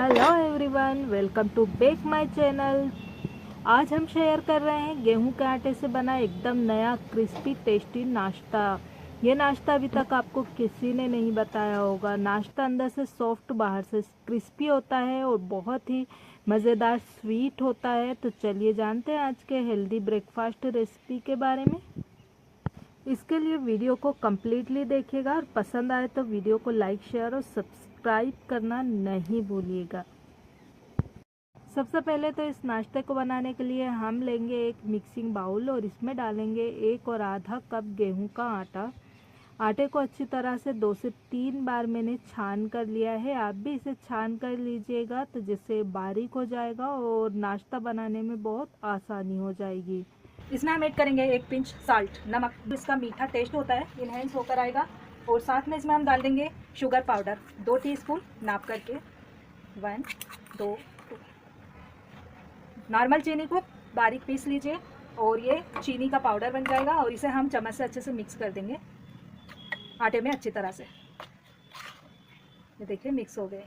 Hello everyone, welcome to back my channel. आज हम share कर रहे हैं गेहूं के आटे से बना एकदम नया क्रिस्पी टेस्टी नाश्ता। ये नाश्ता अभी तक आपको किसी ने नहीं बताया होगा। नाश्ता अंदर से सॉफ्ट, बाहर से क्रिस्पी होता है और बहुत ही मज़ेदार स्वीट होता है। तो चलिए जानते हैं आज के हेल्दी ब्रेकफास्ट रेसिपी के बारे में। इसके लिए वीडियो को कम्प्लीटली देखिएगा और पसंद आए तो वीडियो को लाइक, शेयर और सब्सक्राइब करना नहीं भूलिएगा। सबसे पहले तो इस नाश्ते को बनाने के लिए हम लेंगे एक मिक्सिंग बाउल और इसमें डालेंगे 1 और आधा कप गेहूं का आटा। आटे को अच्छी तरह से 2 से 3 बार मैंने छान कर लिया है। आप भी इसे छान कर लीजिएगा तो जिससे बारीक हो जाएगा और नाश्ता बनाने में बहुत आसानी हो जाएगी। इसमें हम ऐड करेंगे 1 पिंच साल्ट, नमक। इसका मीठा टेस्ट होता है, इनहेंस होकर आएगा। और साथ में इसमें हम डाल देंगे शुगर पाउडर 2 टीस्पून नाप करके, 1 2 2। नॉर्मल चीनी को बारीक पीस लीजिए और ये चीनी का पाउडर बन जाएगा और इसे हम चम्मच से अच्छे से मिक्स कर देंगे आटे में अच्छी तरह से। ये देखिए मिक्स हो गए।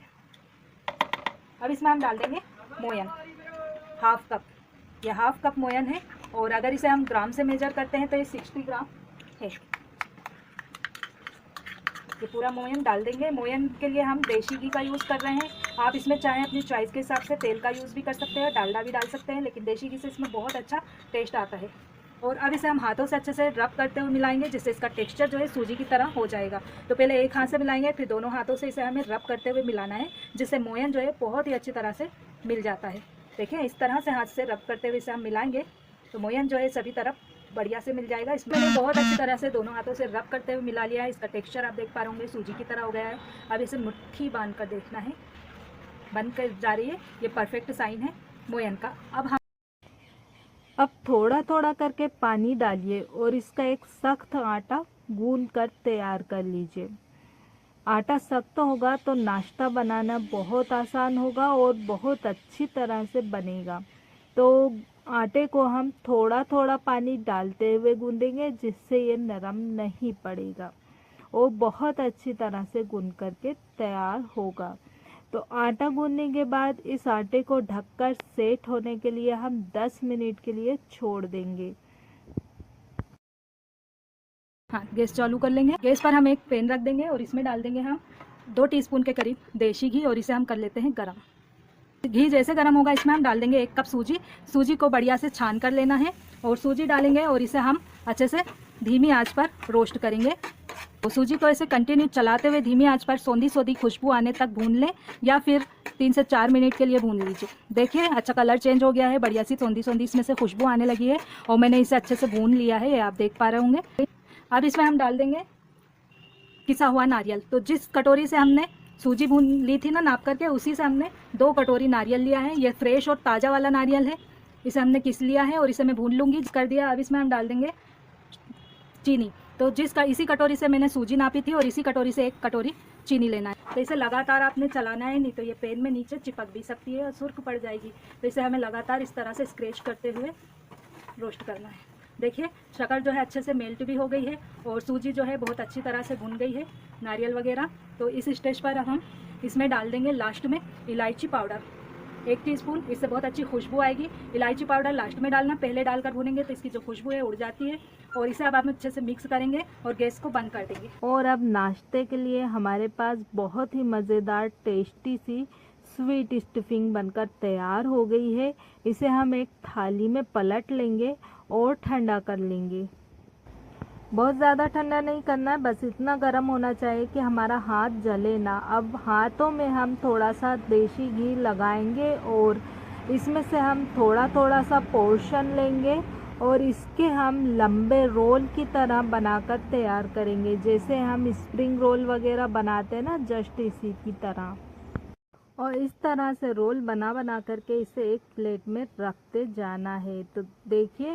अब इसमें हम डाल देंगे मोयन, हाफ कप। यह हाफ कप मोयन है और अगर इसे हम ग्राम से मेजर करते हैं तो ये 60 ग्राम है। ये पूरा मोयन डाल देंगे। मोयन के लिए हम देशी घी का यूज़ कर रहे हैं। आप इसमें चाहें अपनी चॉइस के हिसाब से तेल का यूज़ भी कर सकते हैं, डालडा भी डाल सकते हैं, लेकिन देशी घी से इसमें बहुत अच्छा टेस्ट आता है। और अब इसे हम हाथों से अच्छे से रब करते हुए मिलाएंगे, जिससे इसका टेक्सचर जो है सूजी की तरह हो जाएगा। तो पहले एक हाथ से मिलाएंगे, फिर दोनों हाथों से इसे हमें रब करते हुए मिलाना है, जिससे मोयन जो है बहुत ही अच्छी तरह से मिल जाता है। देखिए इस तरह से हाथ से रब करते हुए इसे हम मिलाएंगे तो मोयन जो है सभी तरफ बढ़िया से मिल जाएगा। इसमें बहुत अच्छी तरह से दोनों हाथों से रब करते हुए मिला लिया है। इसका टेक्सचर आप देख पा रहे होंगे सूजी की तरह हो गया है। अब इसे मुट्ठी बांध कर देखना है, बंद कर जा रही है, ये परफेक्ट साइन है मोयन का। अब थोड़ा थोड़ा करके पानी डालिए और इसका एक सख्त आटा गूंद कर तैयार कर लीजिए। आटा सख्त होगा तो नाश्ता बनाना बहुत आसान होगा और बहुत अच्छी तरह से बनेगा। तो आटे को हम थोड़ा थोड़ा पानी डालते हुए गूंदेंगे, जिससे ये नरम नहीं पड़ेगा और बहुत अच्छी तरह से गूंद करके तैयार होगा। तो आटा गूंदने के बाद इस आटे को ढककर सेट होने के लिए हम 10 मिनट के लिए छोड़ देंगे। हाँ, गैस चालू कर लेंगे। गैस पर हम एक पैन रख देंगे और इसमें डाल देंगे हम 2 टीस्पून के करीब देशी घी और इसे हम कर लेते हैं गरम। घी जैसे गर्म होगा इसमें हम डाल देंगे 1 कप सूजी। सूजी को बढ़िया से छान कर लेना है और सूजी डालेंगे और इसे हम अच्छे से धीमी आंच पर रोस्ट करेंगे। तो सूजी को ऐसे कंटिन्यू चलाते हुए धीमी आंच पर सौंधी सौंधी खुशबू आने तक भून लें, या फिर 3 से 4 मिनट के लिए भून लीजिए। देखिए अच्छा कलर चेंज हो गया है, बढ़िया सी सौंधी सौंधी इसमें से खुशबू आने लगी है और मैंने इसे अच्छे से भून लिया है, ये आप देख पा रहे होंगे। अब इसमें हम डाल देंगे पिसा हुआ नारियल। तो जिस कटोरी से हमने सूजी भून ली थी ना नाप करके, उसी से हमने 2 कटोरी नारियल लिया है। ये फ्रेश और ताज़ा वाला नारियल है, इसे हमने किस लिया है और इसे मैं भून लूँगी कर दिया। अब इसमें हम डाल देंगे चीनी। तो इसी कटोरी से मैंने सूजी नापी थी और इसी कटोरी से 1 कटोरी चीनी लेना है। तो इसे लगातार आपने चलाना है, नहीं तो ये पैन में नीचे चिपक भी सकती है और सुर्ख पड़ जाएगी। तो इसे हमें लगातार इस तरह से स्क्रैच करते हुए रोस्ट करना है। देखिए शक्कर जो है अच्छे से मेल्ट भी हो गई है और सूजी जो है बहुत अच्छी तरह से भुन गई है, नारियल वगैरह। तो इस स्टेज पर हम इसमें डाल देंगे लास्ट में इलायची पाउडर 1 टीस्पून। इससे बहुत अच्छी खुशबू आएगी। इलायची पाउडर लास्ट में डालना, पहले डालकर भुनेंगे तो इसकी जो खुशबू है उड़ जाती है। और इसे अब हम अच्छे से मिक्स करेंगे और गैस को बंद कर देंगे। और अब नाश्ते के लिए हमारे पास बहुत ही मज़ेदार टेस्टी सी स्वीट स्टफिंग बनकर तैयार हो गई है। इसे हम एक थाली में पलट लेंगे और ठंडा कर लेंगे। बहुत ज़्यादा ठंडा नहीं करना है, बस इतना गर्म होना चाहिए कि हमारा हाथ जले ना। अब हाथों में हम थोड़ा सा देशी घी लगाएंगे और इसमें से हम थोड़ा थोड़ा सा पोर्शन लेंगे और इसके हम लंबे रोल की तरह बनाकर तैयार करेंगे, जैसे हम स्प्रिंग रोल वगैरह बनाते हैं ना, जस्ट इसी की तरह। और इस तरह से रोल बना बना करके इसे एक प्लेट में रखते जाना है। तो देखिए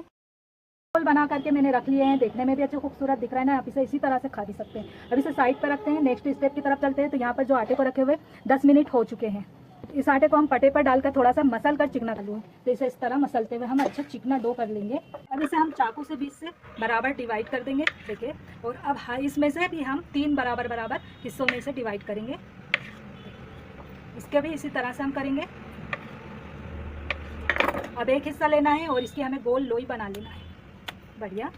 रोल बना करके मैंने रख लिए हैं, देखने में भी अच्छे खूबसूरत दिख रहा है ना। आप इसे इसी तरह से खा भी सकते हैं। अब इसे साइड पर रखते हैं, नेक्स्ट स्टेप की तरफ चलते हैं। तो यहाँ पर जो आटे को रखे हुए 10 मिनट हो चुके हैं। इस आटे को हम पटे पर डालकर थोड़ा सा मसल कर चिकना कर लूँगा। तो इसे इस तरह मसलते हुए हम अच्छा चिकना डो कर लेंगे। अब इसे हम चाकू से बीच से बराबर डिवाइड कर देंगे, देखिए। और अब इसमें से भी हम 3 बराबर हिस्सों में इसे डिवाइड करेंगे। इसके भी इसी तरह से हम करेंगे। अब एक हिस्सा लेना है और इसकी हमें गोल लोई बना लेना है। बढ़िया।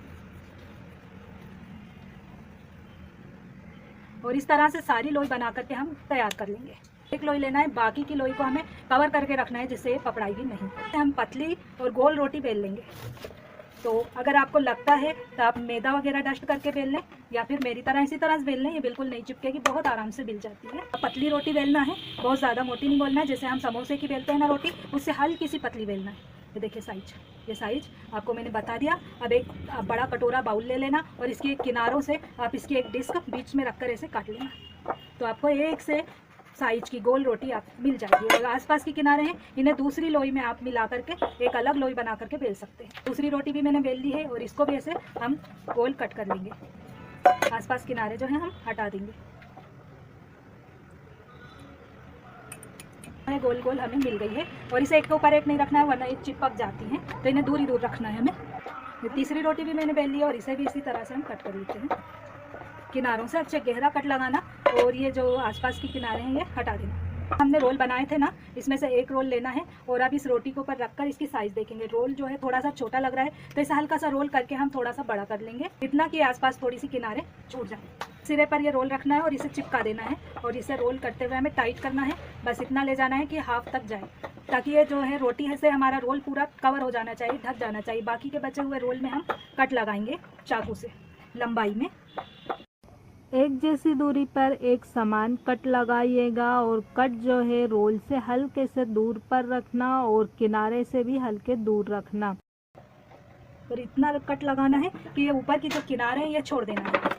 और इस तरह से सारी लोई बना करके हम तैयार कर लेंगे। एक लोई लेना है, बाकी की लोई को हमें कवर करके रखना है जिससे ये पकड़ाएगी नहीं। हम पतली और गोल रोटी बेल लेंगे। तो अगर आपको लगता है तो आप मैदा वगैरह डस्ट करके बेल लें, या फिर मेरी तरह इसी तरह से बेल लें। ये बिल्कुल नहीं चिपकेगी, बहुत आराम से बेल जाती है। पतली रोटी बेलना है, बहुत ज़्यादा मोटी नहीं बेलना है। जैसे हम समोसे की बेलते हैं ना रोटी, उससे हल्की सी पतली बेलना है। ये देखिए साइज, ये साइज आपको मैंने बता दिया। अब एक बड़ा कटोरा बाउल ले लेना और इसके किनारों से आप इसकी एक डिस्क बीच में रखकर ऐसे काट लेना। तो आपको एक से साइज की गोल रोटी आप मिल जाएगी। और आसपास के किनारे हैं, इन्हें दूसरी लोई में आप मिला करके एक अलग लोई बना करके बेल सकते हैं। दूसरी रोटी भी मैंने बेल ली है और इसको भी ऐसे हम गोल कट कर लेंगे। आसपास किनारे जो हैं हम हटा देंगे। गोल गोल हमें मिल गई है और इसे एक के ऊपर एक नहीं रखना है, वरना ये चिपक जाती हैं। तो इन्हें दूर ही दूर रखना है हमें। तीसरी रोटी भी मैंने बेल ली है और इसे भी इसी तरह से हम कट कर लेते हैं। किनारों से अच्छे गहरा कट लगाना और ये जो आसपास के किनारे हैं ये हटा देना। हमने रोल बनाए थे ना, इसमें से एक रोल लेना है और अब इस रोटी के ऊपर रखकर इसकी साइज देखेंगे। रोल जो है थोड़ा सा छोटा लग रहा है, तो इसे हल्का सा रोल करके हम थोड़ा सा बड़ा कर लेंगे, इतना कि आसपास थोड़ी सी किनारे छूट जाए। सिरे पर ये रोल रखना है और इसे चिपका देना है और इसे रोल करते हुए हमें टाइट करना है। बस इतना ले जाना है कि हाफ तक जाए, ताकि ये जो है रोटी है से हमारा रोल पूरा कवर हो जाना चाहिए, ढक जाना चाहिए। बाकी के बचे हुए रोल में हम कट लगाएंगे चाकू से लंबाई में। एक जैसी दूरी पर एक समान कट लगाइएगा और कट जो है रोल से हल्के से दूर पर रखना और किनारे से भी हल्के दूर रखना। और इतना कट लगाना है कि ये ऊपर की जो किनारे हैं ये छोड़ देना है।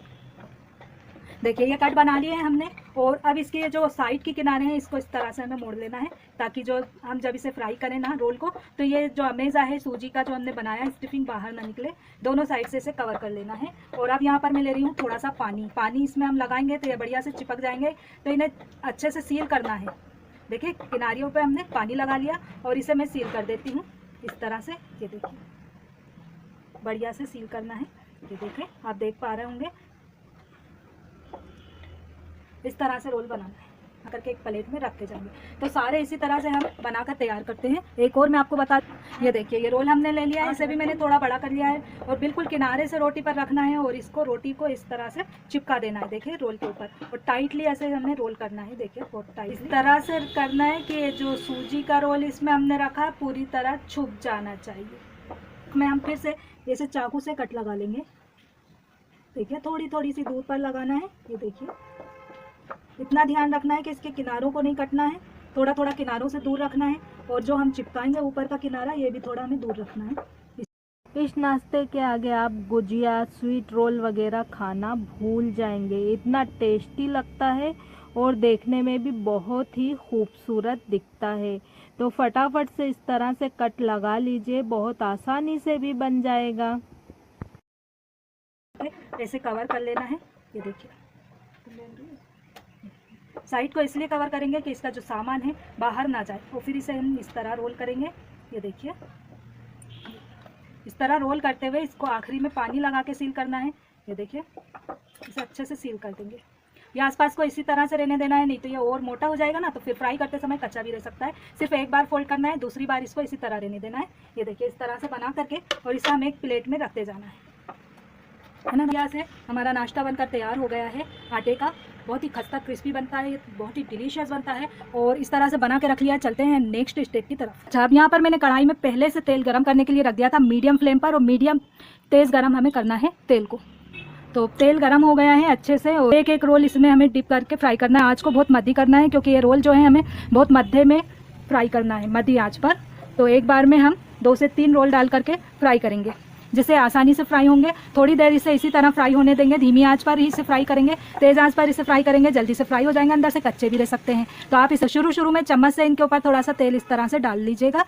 देखिए ये कट बना लिए हैं हमने और अब इसके जो साइड के किनारे हैं इसको इस तरह से हमें मोड़ लेना है, ताकि जो हम जब इसे फ्राई करें ना रोल को, तो ये जो अमेज़ा है सूजी का जो हमने बनाया है स्टफिंग बाहर ना निकले। दोनों साइड से इसे कवर कर लेना है। और अब यहाँ पर मैं ले रही हूँ थोड़ा सा पानी इसमें हम लगाएंगे तो ये बढ़िया से चिपक जाएंगे। तो इन्हें अच्छे से सील करना है। देखिए किनारियों पर हमने पानी लगा लिया और इसे मैं सील कर देती हूँ इस तरह से। ये देखिए बढ़िया से सील करना है। ये देखिए आप देख पा रहे होंगे, इस तरह से रोल बनाना है करके एक प्लेट में रखते जाएंगे। तो सारे इसी तरह से हम बनाकर तैयार करते हैं। एक और मैं आपको बता, ये देखिए ये रोल हमने ले लिया है, इसे भी मैंने थोड़ा बड़ा कर लिया है और बिल्कुल किनारे से रोटी पर रखना है और इसको रोटी को इस तरह से चिपका देना है। देखिए रोल के ऊपर और टाइटली ऐसे हमने रोल करना है। देखिए बहुत टाइट इस तरह से करना है कि ये जो सूजी का रोल इसमें हमने रखा पूरी तरह छुप जाना चाहिए। मैं हम फिर से जैसे चाकू से कट लगा लेंगे। देखिए थोड़ी सी दूर पर लगाना है। ये देखिए इतना ध्यान रखना है कि इसके किनारों को नहीं कटना है, थोड़ा किनारों से दूर रखना है। और जो हम चिपकाएंगे ऊपर का किनारा ये भी थोड़ा हमें दूर रखना है। इस नाश्ते के आगे आप गुजिया, स्वीट रोल वगैरह खाना भूल जाएंगे। इतना टेस्टी लगता है और देखने में भी बहुत ही खूबसूरत दिखता है। तो फटाफट से इस तरह से कट लगा लीजिए, बहुत आसानी से भी बन जाएगा। ऐसे कवर कर लेना है। ये देखिए साइड को इसलिए कवर करेंगे कि इसका जो सामान है बाहर ना जाए। और फिर इसे हम इस तरह रोल करेंगे। ये देखिए इस तरह रोल करते हुए इसको आखिरी में पानी लगा के सील करना है। ये देखिए इसे अच्छे से सील कर देंगे। ये आसपास को इसी तरह से रहने देना है, नहीं तो ये और मोटा हो जाएगा ना, तो फिर फ्राई करते समय कच्चा भी रह सकता है। सिर्फ एक बार फोल्ड करना है, दूसरी बार इसको इसी तरह रहने देना है। ये देखिए इस तरह से बना करके और इसे हम एक प्लेट में रखते जाना है ना। यहाँ से हमारा नाश्ता बनकर तैयार हो गया है आटे का। बहुत ही खस्ता क्रिस्पी बनता है, बहुत ही डिलीशियस बनता है और इस तरह से बना के रख लिया। चलते हैं नेक्स्ट स्टेप की तरफ। अच्छा अब यहाँ पर मैंने कढ़ाई में पहले से तेल गरम करने के लिए रख दिया था मीडियम फ्लेम पर, और मीडियम तेज़ गरम हमें करना है तेल को। तो तेल गरम हो गया है अच्छे से और एक एक रोल इसमें हमें डिप करके फ्राई करना है। आँच को बहुत मध्य करना है क्योंकि ये रोल जो है हमें बहुत मध्य में फ्राई करना है, मध्य आँच पर। तो एक बार में हम 2 से 3 रोल डाल करके फ्राई करेंगे जिससे आसानी से फ्राई होंगे। थोड़ी देर इसे इसी तरह फ्राई होने देंगे, धीमी आंच पर ही इसे फ्राई करेंगे। तेज़ आंच पर इसे फ्राई करेंगे जल्दी से फ्राई हो जाएंगे, अंदर से कच्चे भी रह सकते हैं। तो आप इसे शुरू में चम्मच से इनके ऊपर थोड़ा सा तेल इस तरह से डाल लीजिएगा।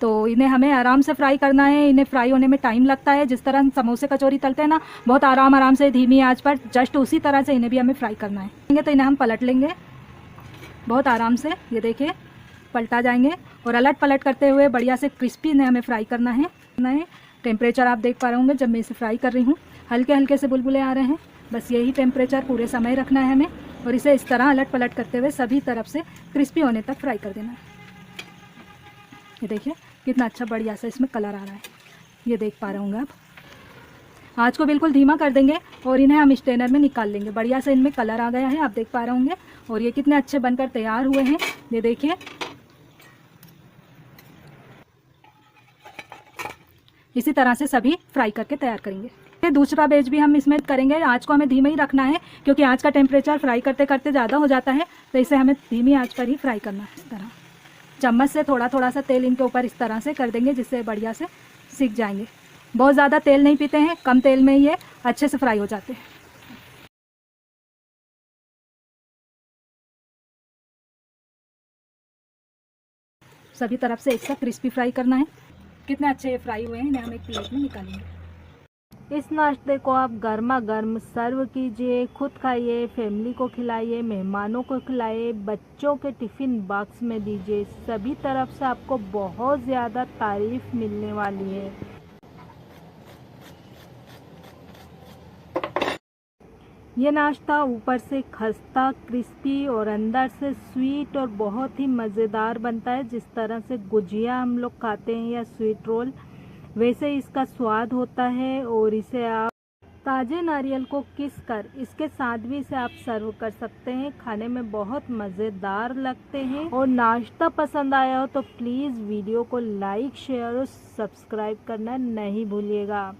तो इन्हें हमें आराम से फ्राई करना है। इन्हें फ्राई होने में टाइम लगता है, जिस तरह समोसे कचौरी तलते हैं ना, बहुत आराम से धीमी आँच पर, जस्ट उसी तरह से इन्हें भी हमें फ्राई करना है। तो इन्हें हम पलट लेंगे बहुत आराम से। ये देखिए पलटा जाएंगे और अलट पलट करते हुए बढ़िया से क्रिस्पी इन्हें हमें फ्राई करना है। टेम्परेचर आप देख पा रहे होंगे जब मैं इसे फ्राई कर रही हूँ, हल्के से बुलबुले आ रहे हैं। बस यही टेम्परेचर पूरे समय रखना है हमें और इसे इस तरह अलट पलट करते हुए सभी तरफ से क्रिस्पी होने तक फ्राई कर देना है। ये देखिए कितना अच्छा बढ़िया सा इसमें कलर आ रहा है, ये देख पा रहे होंगे आप। आँच को बिल्कुल धीमा कर देंगे और इन्हें हम स्ट्रेनर में निकाल लेंगे। बढ़िया से इनमें कलर आ गया है, आप देख पा रहे होंगे। और ये कितने अच्छे बनकर तैयार हुए हैं, ये देखिए। इसी तरह से सभी फ्राई करके तैयार करेंगे। ये दूसरा बैच भी हम इसमें करेंगे। आँच को हमें धीमे ही रखना है क्योंकि आँच का टेम्परेचर फ्राई करते करते ज़्यादा हो जाता है, तो इसे हमें धीमी आँच पर ही फ्राई करना है। इस तरह चम्मच से थोड़ा थोड़ा सा तेल इनके ऊपर इस तरह से कर देंगे जिससे बढ़िया से सीख जाएंगे। बहुत ज़्यादा तेल नहीं पीते हैं, कम तेल में ये अच्छे से फ्राई हो जाते हैं। सभी तरफ से एक साथ क्रिस्पी फ्राई करना है। कितने अच्छे ये फ्राई हुए हैं, इन्हें हम एक प्लेट में निकालेंगे। इस नाश्ते को आप गर्मा गर्म सर्व कीजिए, खुद खाइए, फैमिली को खिलाइए, मेहमानों को खिलाइए, बच्चों के टिफ़िन बॉक्स में दीजिए। सभी तरफ से आपको बहुत ज़्यादा तारीफ मिलने वाली है। ये नाश्ता ऊपर से खस्ता, क्रिस्पी और अंदर से स्वीट और बहुत ही मज़ेदार बनता है। जिस तरह से गुजिया हम लोग खाते हैं या स्वीट रोल, वैसे इसका स्वाद होता है। और इसे आप ताज़े नारियल को किस कर इसके साथ भी इसे आप सर्व कर सकते हैं। खाने में बहुत मज़ेदार लगते हैं। और नाश्ता पसंद आया हो तो प्लीज़ वीडियो को लाइक, शेयर और सब्सक्राइब करना नहीं भूलिएगा।